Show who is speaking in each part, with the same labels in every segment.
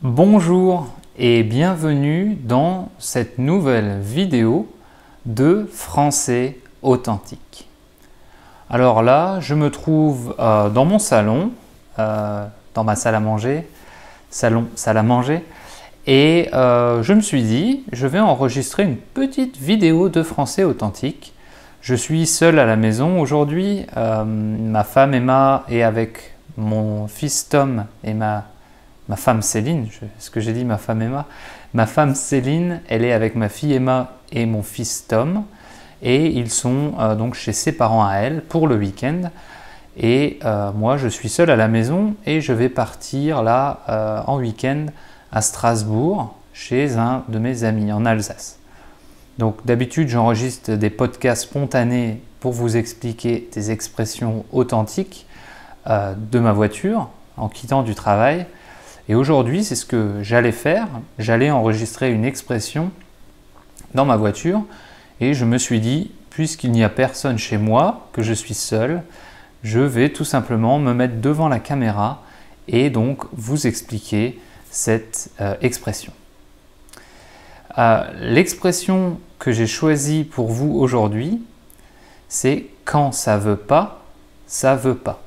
Speaker 1: Bonjour et bienvenue dans cette nouvelle vidéo de Français authentique. Alors là, je me trouve dans mon salon, dans ma salle à manger, salle à manger, et je me suis dit, je vais enregistrer une petite vidéo de Français authentique. Je suis seul à la maison aujourd'hui, ma femme Emma est avec mon fils Tom et ma femme Céline. Est-ce que j'ai dit ma femme Emma? Ma femme Céline, elle est avec ma fille Emma et mon fils Tom. Et ils sont donc chez ses parents à elle pour le week-end. Et moi, je suis seul à la maison et je vais partir là en week-end à Strasbourg chez un de mes amis en Alsace. Donc d'habitude, j'enregistre des podcasts spontanés pour vous expliquer des expressions authentiques de ma voiture en quittant du travail. Et aujourd'hui, c'est ce que j'allais faire. J'allais enregistrer une expression dans ma voiture et je me suis dit, puisqu'il n'y a personne chez moi, que je suis seul, je vais tout simplement me mettre devant la caméra et donc vous expliquer cette expression. L'expression que j'ai choisie pour vous aujourd'hui, c'est « quand ça veut pas, ça veut pas ».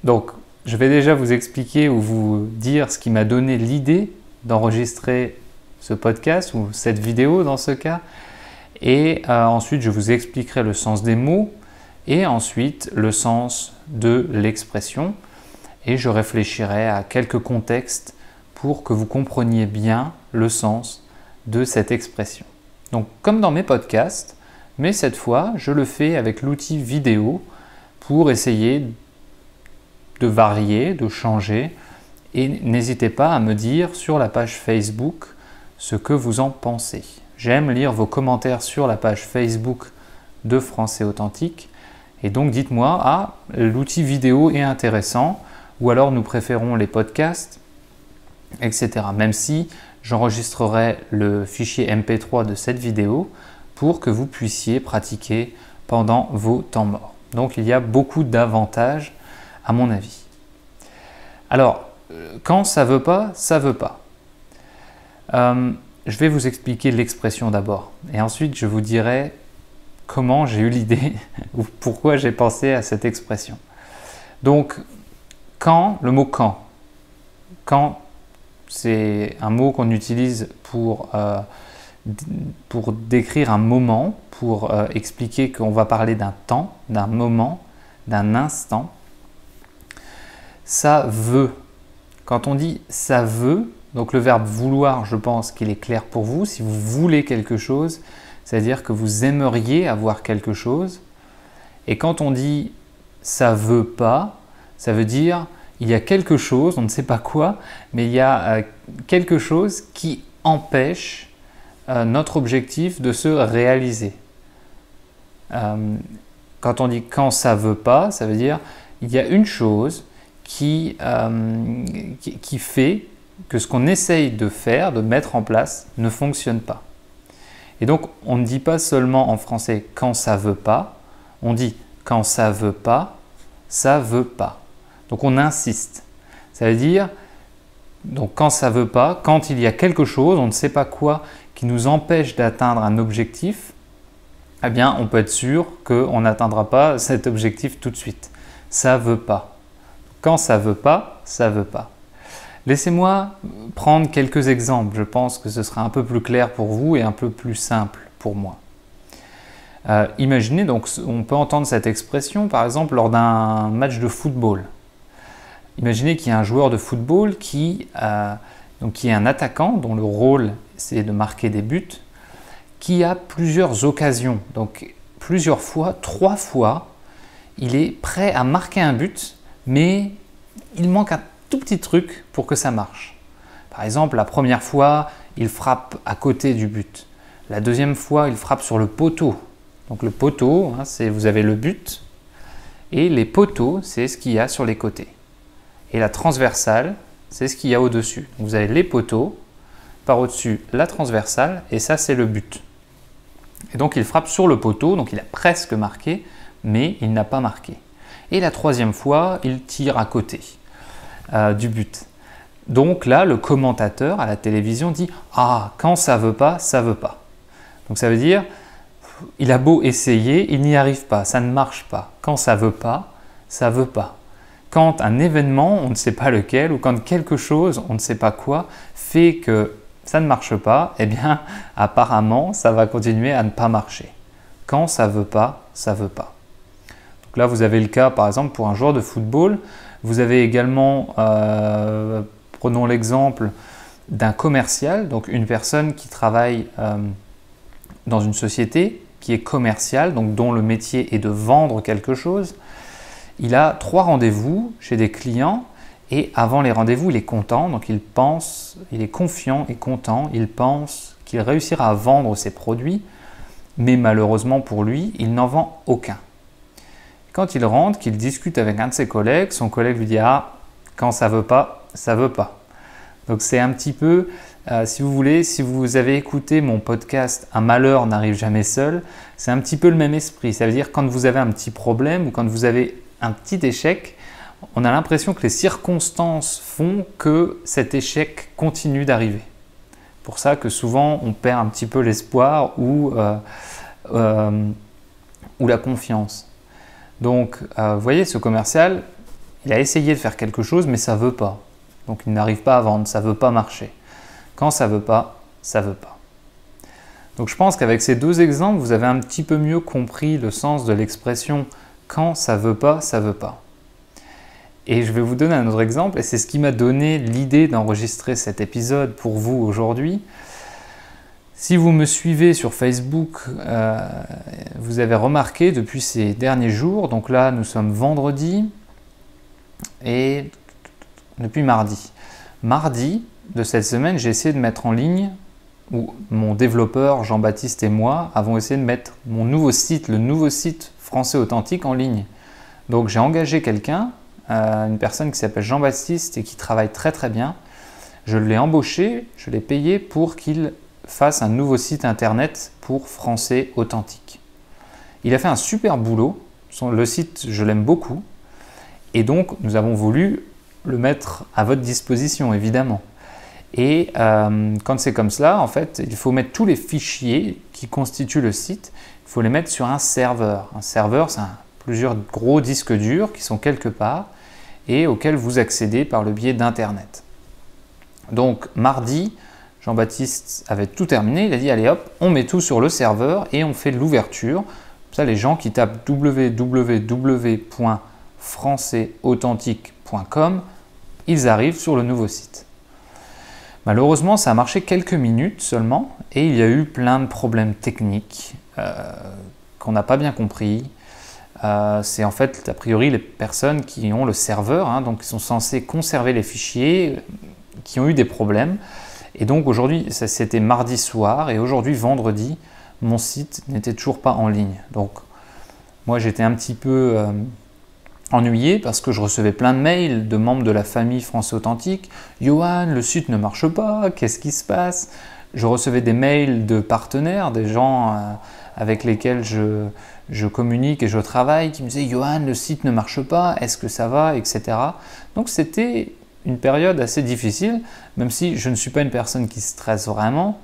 Speaker 1: Donc, je vais déjà vous expliquer ou vous dire ce qui m'a donné l'idée d'enregistrer ce podcast ou cette vidéo dans ce cas. Et ensuite, je vous expliquerai le sens des mots et ensuite le sens de l'expression. Et je réfléchirai à quelques contextes pour que vous compreniez bien le sens de cette expression. Donc, comme dans mes podcasts, mais cette fois, je le fais avec l'outil vidéo pour essayer de varier, de changer, et n'hésitez pas à me dire sur la page Facebook ce que vous en pensez. J'aime lire vos commentaires sur la page Facebook de Français authentique, et donc dites-moi, ah, l'outil vidéo est intéressant, ou alors nous préférons les podcasts, etc. Même si j'enregistrerai le fichier MP3 de cette vidéo pour que vous puissiez pratiquer pendant vos temps morts. Donc il y a beaucoup d'avantages à mon avis. Alors, quand ça veut pas, ça veut pas. Je vais vous expliquer l'expression d'abord et ensuite je vous dirai comment j'ai eu l'idée ou pourquoi j'ai pensé à cette expression. Donc, quand, le mot quand, c'est un mot qu'on utilise pour décrire un moment, pour expliquer qu'on va parler d'un temps, d'un moment, d'un instant. Ça veut. Quand on dit ça veut, donc le verbe vouloir, je pense qu'il est clair pour vous. Si vous voulez quelque chose, c'est-à-dire que vous aimeriez avoir quelque chose. Et quand on dit ça veut pas, ça veut dire il y a quelque chose, on ne sait pas quoi, mais il y a quelque chose qui empêche notre objectif de se réaliser. Quand on dit quand ça veut pas, ça veut dire il y a une chose qui fait que ce qu'on essaye de faire, de mettre en place, ne fonctionne pas. Et donc, on ne dit pas seulement en français « quand ça veut pas », on dit « quand ça veut pas, ça veut pas ». Donc, on insiste. Ça veut dire, donc quand ça veut pas, quand il y a quelque chose, on ne sait pas quoi, qui nous empêche d'atteindre un objectif, eh bien, on peut être sûr qu'on n'atteindra pas cet objectif tout de suite. Ça veut pas. Quand ça veut pas, ça veut pas. Laissez-moi prendre quelques exemples. Je pense que ce sera un peu plus clair pour vous et un peu plus simple pour moi. Imaginez, donc, on peut entendre cette expression, par exemple, lors d'un match de football. Imaginez qu'il y a un joueur de football qui est un attaquant dont le rôle c'est de marquer des buts, qui a plusieurs occasions, donc plusieurs fois, 3 fois, il est prêt à marquer un but, mais il manque un tout petit truc pour que ça marche. Par exemple, la première fois, il frappe à côté du but. La deuxième fois, il frappe sur le poteau. Donc le poteau, c'est vous avez le but, et les poteaux, c'est ce qu'il y a sur les côtés. Et la transversale, c'est ce qu'il y a au-dessus. Vous avez les poteaux, par au-dessus la transversale, et ça c'est le but. Et donc il frappe sur le poteau, donc il a presque marqué, mais il n'a pas marqué. Et la troisième fois, il tire à côté du but. Donc là, le commentateur à la télévision dit « Ah, quand ça veut pas, ça veut pas ». Donc ça veut dire, il a beau essayer, il n'y arrive pas, ça ne marche pas. Quand ça veut pas, ça veut pas. Quand un événement, on ne sait pas lequel, ou quand quelque chose, on ne sait pas quoi, fait que ça ne marche pas, eh bien, apparemment, ça va continuer à ne pas marcher. Quand ça veut pas, ça veut pas. Donc là, vous avez le cas, par exemple, pour un joueur de football. Vous avez également, prenons l'exemple d'un commercial, donc une personne qui travaille dans une société qui est commerciale, donc dont le métier est de vendre quelque chose. Il a 3 rendez-vous chez des clients et avant les rendez-vous, il est content, donc il est confiant et content, il pense qu'il réussira à vendre ses produits, mais malheureusement pour lui, il n'en vend aucun. Quand il rentre, qu'il discute avec un de ses collègues, son collègue lui dit « Ah, quand ça veut pas, ça veut pas ». Donc c'est un petit peu, si vous voulez, si vous avez écouté mon podcast « Un malheur n'arrive jamais seul », c'est un petit peu le même esprit. Ça veut dire quand vous avez un petit problème ou quand vous avez un petit échec, on a l'impression que les circonstances font que cet échec continue d'arriver. C'est pour ça que souvent on perd un petit peu l'espoir ou la confiance. Donc, vous voyez, ce commercial, il a essayé de faire quelque chose, mais ça ne veut pas. Donc, il n'arrive pas à vendre, ça ne veut pas marcher. Quand ça ne veut pas, ça ne veut pas. Donc, je pense qu'avec ces 2 exemples, vous avez un petit peu mieux compris le sens de l'expression « quand ça ne veut pas, ça ne veut pas ». Et je vais vous donner un autre exemple, et c'est ce qui m'a donné l'idée d'enregistrer cet épisode pour vous aujourd'hui. Si vous me suivez sur Facebook, vous avez remarqué depuis ces derniers jours, donc là nous sommes vendredi et depuis mardi. Mardi de cette semaine, j'ai essayé de mettre en ligne, ou mon développeur Jean-Baptiste et moi avons essayé de mettre mon nouveau site, le nouveau site Français Authentique en ligne. Donc j'ai engagé quelqu'un, une personne qui s'appelle Jean-Baptiste et qui travaille très très bien. Je l'ai embauché, je l'ai payé pour qu'il fasse un nouveau site internet pour Français Authentique. Il a fait un super boulot, le site je l'aime beaucoup et donc nous avons voulu le mettre à votre disposition évidemment. Et quand c'est comme cela, en fait, il faut mettre tous les fichiers qui constituent le site, il faut les mettre sur un serveur. Un serveur, c'est plusieurs gros disques durs qui sont quelque part et auxquels vous accédez par le biais d'Internet. Donc mardi, Jean-Baptiste avait tout terminé, il a dit allez hop, on met tout sur le serveur et on fait l'ouverture. Comme ça, les gens qui tapent www.françaisauthentique.com, ils arrivent sur le nouveau site. Malheureusement, ça a marché quelques minutes seulement et il y a eu plein de problèmes techniques qu'on n'a pas bien compris. C'est en fait, a priori, les personnes qui ont le serveur, donc qui sont censées conserver les fichiers, qui ont eu des problèmes. Et donc aujourd'hui, c'était mardi soir et aujourd'hui, vendredi, mon site n'était toujours pas en ligne. Donc moi, j'étais un petit peu ennuyé parce que je recevais plein de mails de membres de la famille Français Authentique. « Johan, le site ne marche pas, qu'est-ce qui se passe ?» Je recevais des mails de partenaires, des gens avec lesquels je communique et je travaille, qui me disaient « Johan, le site ne marche pas, est-ce que ça va ?» etc. Donc c'était une période assez difficile, même si je ne suis pas une personne qui stresse vraiment.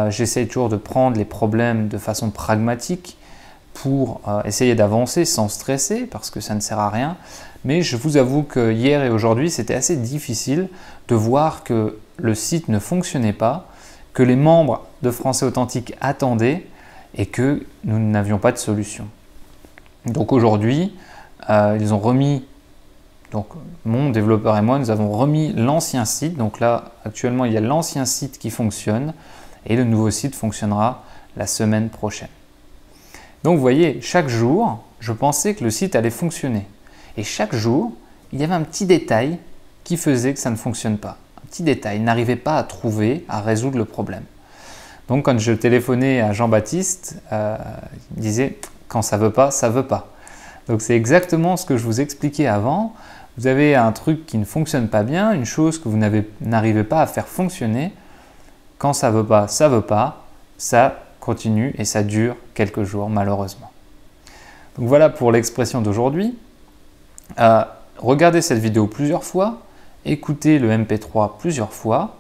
Speaker 1: J'essaye toujours de prendre les problèmes de façon pragmatique pour essayer d'avancer sans stresser, parce que ça ne sert à rien. Mais je vous avoue que hier et aujourd'hui, c'était assez difficile de voir que le site ne fonctionnait pas, que les membres de Français Authentique attendaient et que nous n'avions pas de solution. Donc aujourd'hui, ils ont remis, donc mon développeur et moi, nous avons remis l'ancien site. Donc là, actuellement, il y a l'ancien site qui fonctionne et le nouveau site fonctionnera la semaine prochaine. Donc vous voyez, chaque jour, je pensais que le site allait fonctionner. Et chaque jour, il y avait un petit détail qui faisait que ça ne fonctionne pas. Un petit détail, il n'arrivait pas à trouver, à résoudre le problème. Donc quand je téléphonais à Jean-Baptiste, il disait « quand ça ne veut pas, ça ne veut pas ». Donc c'est exactement ce que je vous expliquais avant. Vous avez un truc qui ne fonctionne pas bien, une chose que vous n'arrivez pas à faire fonctionner. Quand ça veut pas, ça continue et ça dure quelques jours malheureusement. Donc voilà pour l'expression d'aujourd'hui. Regardez cette vidéo plusieurs fois, écoutez le MP3 plusieurs fois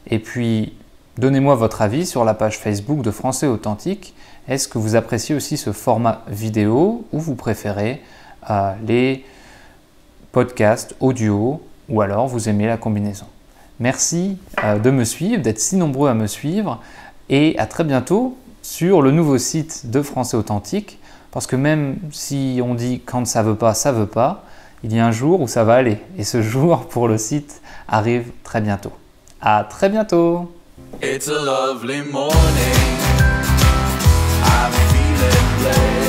Speaker 1: et puis donnez-moi votre avis sur la page Facebook de Français Authentique. Est-ce que vous appréciez aussi ce format vidéo ou vous préférez les podcasts audio ou alors vous aimez la combinaison? Merci de me suivre, d'être si nombreux à me suivre et à très bientôt sur le nouveau site de Français Authentique parce que même si on dit quand ça veut pas, il y a un jour où ça va aller et ce jour pour le site arrive très bientôt. À très bientôt!
Speaker 2: It's a lovely morning. I'm feeling blessed.